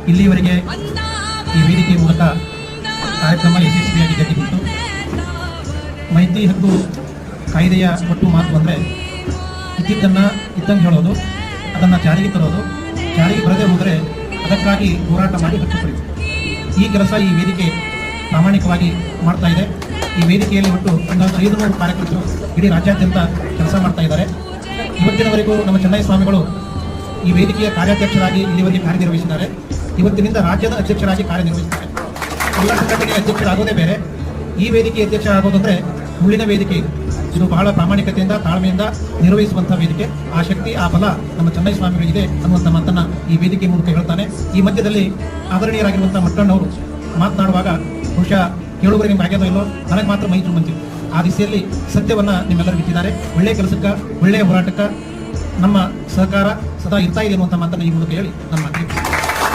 ಇಲ್ಲಿಯವರೆಗೆ ಈ ವೇದಿಕೆ ಮೂಲಕ ಕಾರ್ಯಕ್ರಮ ಯಶಸ್ವಿಯಾಗಿ ಜರುಗಿತ್ತು. ಮಾಹಿತಿ ಹಕ್ಕು ಕಾಯ್ದೆಯ ಒಟ್ಟು ಮಾತು ಅಂದರೆ ಇದ್ದಿದ್ದನ್ನು ಇದ್ದಂಗೆ ಹೇಳೋದು, ಅದನ್ನು ಜಾರಿಗೆ ತರೋದು, ಜಾರಿಗೆ ಬರದೇ ಹೋದರೆ ಅದಕ್ಕಾಗಿ ಹೋರಾಟ ಮಾಡಿ ಹಕ್ಕು ಪಡೆಯುವುದು. ಈ ಕೆಲಸ ಈ ವೇದಿಕೆ ಪ್ರಾಮಾಣಿಕವಾಗಿ ಮಾಡ್ತಾ ಇದೆ. ಈ ವೇದಿಕೆಯಲ್ಲಿ ಒಟ್ಟು 500 ಕಾರ್ಯಕರ್ತರು ಇಡೀ ರಾಜ್ಯಾದ್ಯಂತ ಕೆಲಸ ಮಾಡ್ತಾ ಇದ್ದಾರೆ. ಇವತ್ತಿನವರೆಗೂ ನಮ್ಮ ಚೆನ್ನೈ ಸ್ವಾಮಿಗಳು ಈ ವೇದಿಕೆಯ ಕಾರ್ಯಾಧ್ಯಕ್ಷರಾಗಿ ಇಲ್ಲಿವರೆಗೆ ಕಾರ್ಯನಿರ್ವಹಿಸಿದ್ದಾರೆ. ಇವತ್ತಿನಿಂದ ರಾಜ್ಯದ ಅಧ್ಯಕ್ಷರಾಗಿ ಕಾರ್ಯನಿರ್ವಹಿಸುತ್ತಾರೆ. ಎಲ್ಲ ಸಂಘಟನೆಯ ಅಧ್ಯಕ್ಷರಾಗೋದೇ ಬೇರೆ, ಈ ವೇದಿಕೆ ಅಧ್ಯಕ್ಷ ಆಗೋದಂದ್ರೆ ಮುಳ್ಳಿನ ವೇದಿಕೆ. ಇದು ಬಹಳ ಪ್ರಾಮಾಣಿಕತೆಯಿಂದ ತಾಳ್ಮೆಯಿಂದ ನಿರ್ವಹಿಸುವಂಥ ವೇದಿಕೆ. ಆ ಶಕ್ತಿ, ಆ ಬಲ ನಮ್ಮ ಚೆನ್ನೈ ಸ್ವಾಮಿಗಳಿಗಿದೆ ಅನ್ನುವಂಥ ಮಾತನ್ನು ಈ ವೇದಿಕೆ ಮೂಲಕ ಹೇಳ್ತಾನೆ. ಈ ಮಧ್ಯದಲ್ಲಿ ಆದರಣೀಯರಾಗಿರುವಂಥ ಮಟ್ಟಣ್ಣವರು ಮಾತನಾಡುವಾಗ ಬಹುಶಃ ಕೇಳುಗರಿಗೆ ನಿಮ್ಗೆ ಆಗ್ಯದೋ ಇಲ್ಲೋ, ನನಗೆ ಮಾತ್ರ ಮೈ ತುಂಬಂತೀವಿ. ಆ ದಿಸೆಯಲ್ಲಿ ಸತ್ಯವನ್ನು ನಿಮ್ಮೆಲ್ಲರೂ ಬಿಟ್ಟಿದ್ದಾರೆ. ಒಳ್ಳೆಯ ಕೆಲಸಕ್ಕೆ, ಒಳ್ಳೆಯ ಹೋರಾಟಕ್ಕೆ ನಮ್ಮ ಸಹಕಾರ ಸದಾ ಇರ್ತಾ ಇದೆ ಅನ್ನುವಂಥ ಮಾತನ್ನು ಈ ಮೂಲಕ ಹೇಳಿ ನನ್ನ ಮಾತಿಗೆ